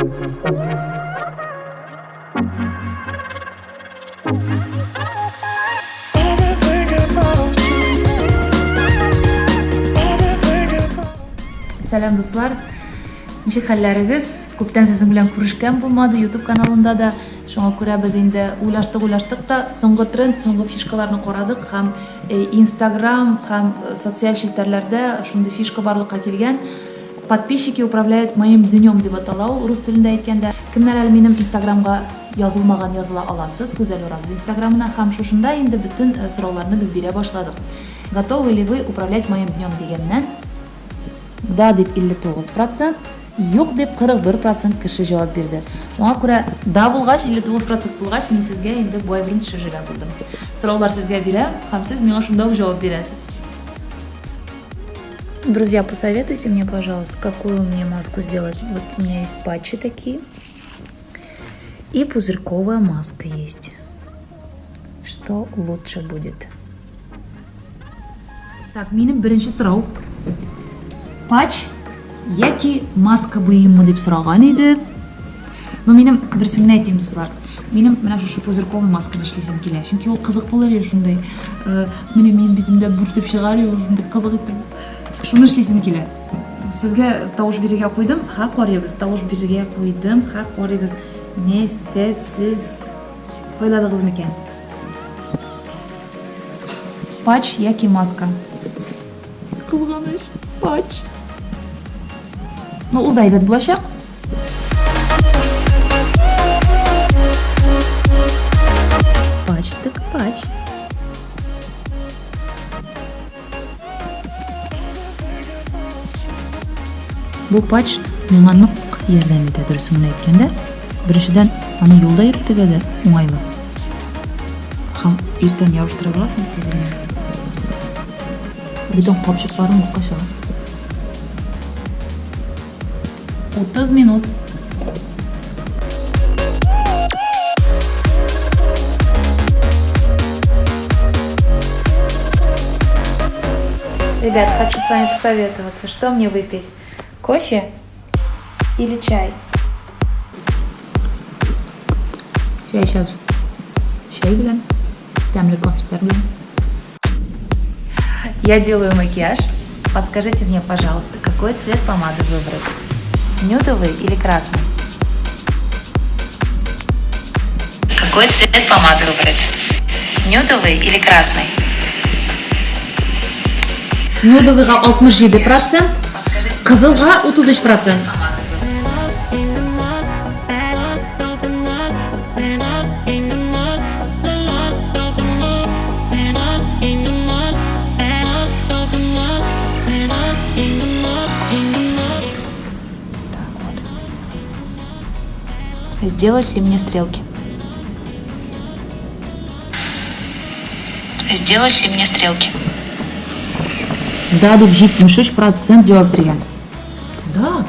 Сәлам дуслар, ничек хәлләрегез? Күптән сезнең белән күрешкән булмады YouTube каналында да. Шуңа күрә без инде уйлаштык та соңгы тренд, соңгы фишкаларны карадык һәм Instagram һәм социаль челтәрләрдә шундый фишка барлыкка килгән. Подписчики управляют моим днем дип атала ул рус телендә әйткәндә. Кемнәр әле минем Instagramга язылмаган языла аласыз, Гүзәл Уразова Instagramына һәм шушында инде бүтән сорауларны без бирә башладык. Готовы ли вы управлять моим днем дигәннән? Да дип 59%, юк дип 41% кеше җавап бирде. Шуңа күрә да булгач 59% булгач мин сезгә инде бойбрин төшерергә булдым. Сораулар сезгә бирәм һәм сез миңа шунда җавап бирәсез. Друзья, посоветуйте мне, пожалуйста, какую мне маску сделать. Вот у меня есть патчи такие. И пузырьковая маска есть. Что лучше будет? Так, минем беренче сорау. Патч яки маска буйыммы дип сораган иде. Но минем дөресен әйтим дуслар. Минем менә шушы пузырьковый масканы эшлисем килә. Чөнки ул кызык булыр иде шундай. Менә минем битемдә бүртеп чыгар иде, шундай кызык итеп. Шуны эшлисем килә. Сезгә тавыш бирергә куйдым. Ха, карыйбыз. Тавыш бирергә куйдым. Ха, карыйбыз. Не истәсез? Сайладыгыз микән? Патч яки маска? Кызганыч. Патч. Ну, ул да әйбәт булачак. Патч. Бу патч миңа нык ярдәм итә, дөресен әйткәндә. Беренчедән, аны юлда йөртергә дә уңайлы. Һәм иртән ябыштыра аласың сезгә. Битен капчыкларын юкка чыга. 30 минут. Ребят, хочу с вами посоветоваться. Что мне выпить? Кофе или чай? Чай сейчас. Чай белән. Тәмле кофе белән. Я делаю макияж. Подскажите мне, пожалуйста, какой цвет помады выбрать? Нюдовый или красный? Какой цвет помады выбрать? Нюдовый или красный? Нюдовыйга 67%, кызылга 33%. Сделать ли мне стрелки? Сделать ли мне стрелки? Да, дип 73% җавап биргән. Да.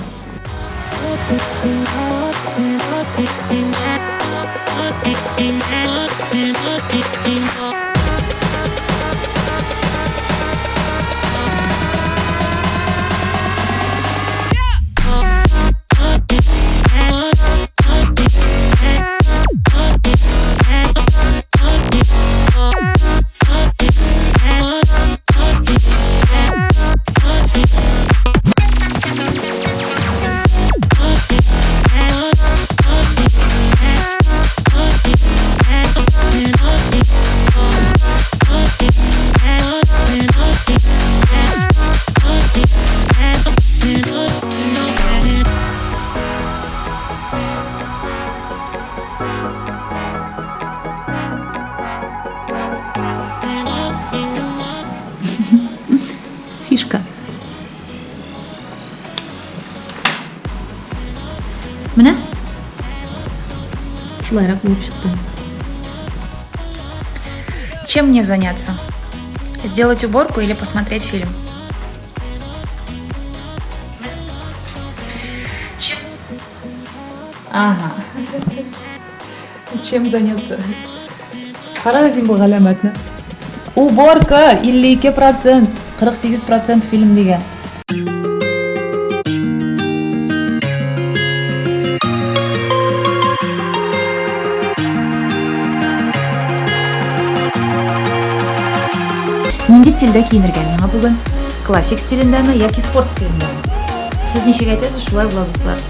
Фишка. Менә. Шулайрак булып чыкты. Чем мне заняться? Сделать уборку или посмотреть фильм? Ага. Чем заняться? Карагыз бу галәмәтне. Уборка 52%, 48% фильм дигән. стильдә киенергә миңа бүген? Классик стилендәме яки спорт стилендәме? Сез ничек әйтәсез, шулай була, дуслар.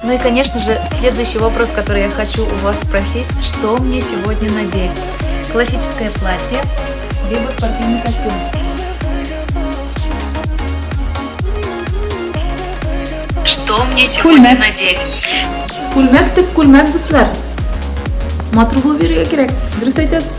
Ну и, конечно же, следующий вопрос, который я хочу у вас спросить, что мне сегодня надеть? Классическое платье, либо спортивный костюм? Что мне сегодня надеть? Күлмәк тек күлмәк, дуслар. Матур булып йөрергә кирәк. Дөрес әйтәсез.